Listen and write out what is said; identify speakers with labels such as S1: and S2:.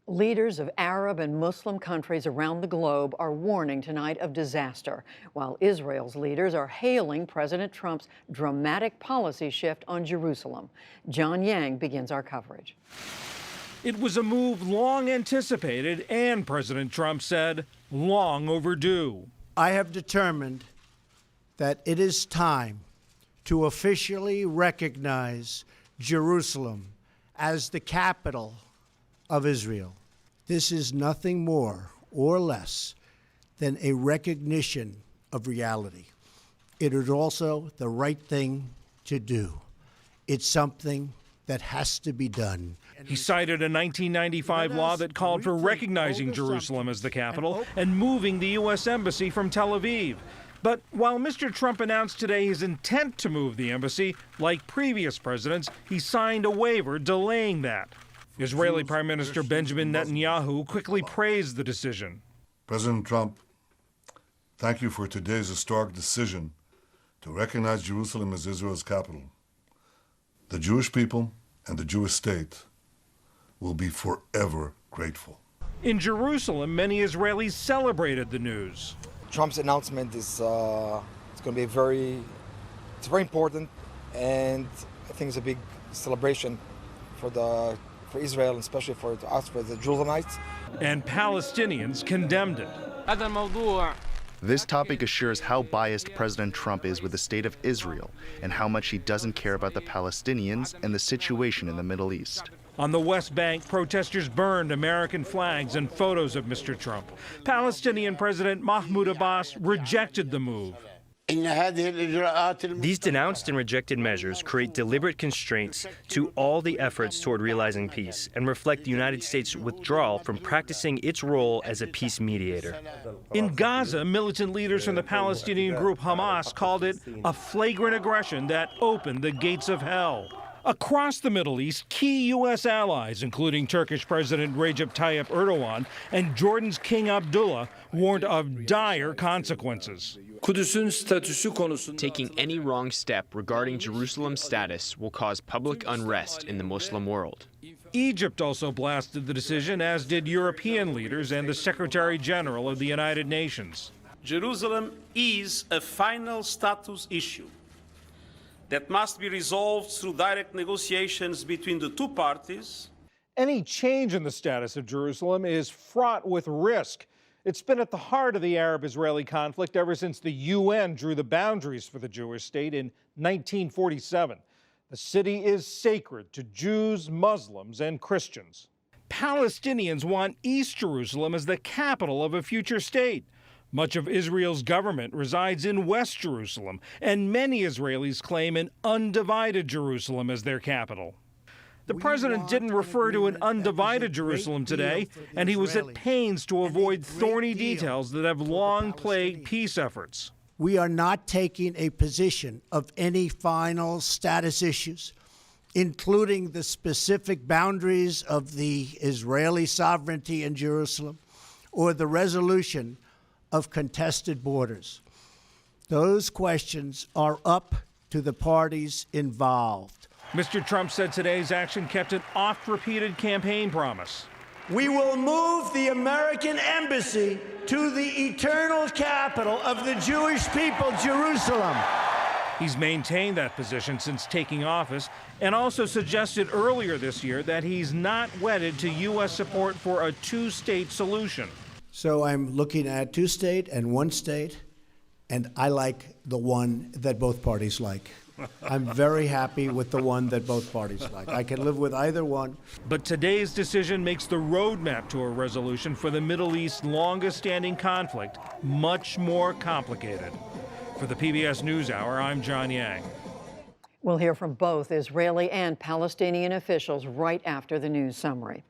S1: Leaders of Arab and Muslim countries around the globe are warning tonight of disaster, while Israel's leaders are hailing President Trump's dramatic policy shift on Jerusalem. John Yang begins our coverage.
S2: It was a move long anticipated and, President Trump said, long overdue.
S3: I have determined that it is time to officially recognize Jerusalem as the capital of Israel. This is nothing more or less than a recognition of reality. It is also the right thing to do. It's something that has to be done.
S2: He cited a 1995 law that called for recognizing Jerusalem as the capital and moving the U.S. Embassy from Tel Aviv. But while Mr. Trump announced today his intent to move the embassy, like previous presidents, he signed a waiver delaying that. Israeli Prime Minister Benjamin Netanyahu quickly praised the decision.
S4: President Trump, thank you for today's historic decision to recognize Jerusalem as Israel's capital. The Jewish people and the Jewish state will be forever grateful.
S2: In Jerusalem, many Israelis celebrated the news.
S5: Trump's announcement is it's going to be very important, and I think it's a big celebration for Israel, especially for us, for the Jerusalemites.
S2: And Palestinians condemned it.
S6: This topic assures how biased President Trump is with the state of Israel and how much he doesn't care about the Palestinians and the situation in the Middle East.
S2: On the West Bank, protesters burned American flags and photos of Mr. Trump. Palestinian President Mahmoud Abbas rejected the move.
S7: These denounced and rejected measures create deliberate constraints to all the efforts toward realizing peace and reflect the United States' withdrawal from practicing its role as a peace mediator.
S2: In Gaza, militant leaders from the Palestinian group Hamas called it a flagrant aggression that opened the gates of hell. Across the Middle East, key U.S. allies, including Turkish President Recep Tayyip Erdogan and Jordan's King Abdullah, warned of dire consequences.
S8: Taking any wrong step regarding Jerusalem's status will cause public unrest in the Muslim world.
S2: Egypt also blasted the decision, as did European leaders and the Secretary General of the United Nations.
S9: Jerusalem is a final status issue that must be resolved through direct negotiations between the two parties.
S2: Any change in the status of Jerusalem is fraught with risk. It's been at the heart of the Arab-Israeli conflict ever since the UN drew the boundaries for the Jewish state in 1947. The city is sacred to Jews, Muslims, and Christians. Palestinians want East Jerusalem as the capital of a future state. Much of Israel's government resides in West Jerusalem, and many Israelis claim an undivided Jerusalem as their capital. The president didn't refer to an undivided Jerusalem today, and he was at pains to avoid thorny details that have long plagued peace efforts.
S3: We are not taking a position of any final status issues, including the specific boundaries of the Israeli sovereignty in Jerusalem or the resolution of contested borders. Those questions are up to the parties involved.
S2: Mr. Trump said today's action kept an oft-repeated campaign promise.
S3: We will move the American embassy to the eternal capital of the Jewish people, Jerusalem.
S2: He's maintained that position since taking office and also suggested earlier this year that he's not wedded to U.S. support for a two-state solution.
S3: So I'm looking at two-state and one-state, and I like the one that both parties like. I'm very happy with the one that both parties like. I can live with either one.
S2: But today's decision makes the roadmap to a resolution for the Middle East's longest-standing conflict much more complicated. For the PBS NewsHour, I'm John Yang.
S1: We'll hear from both Israeli and Palestinian officials right after the news summary.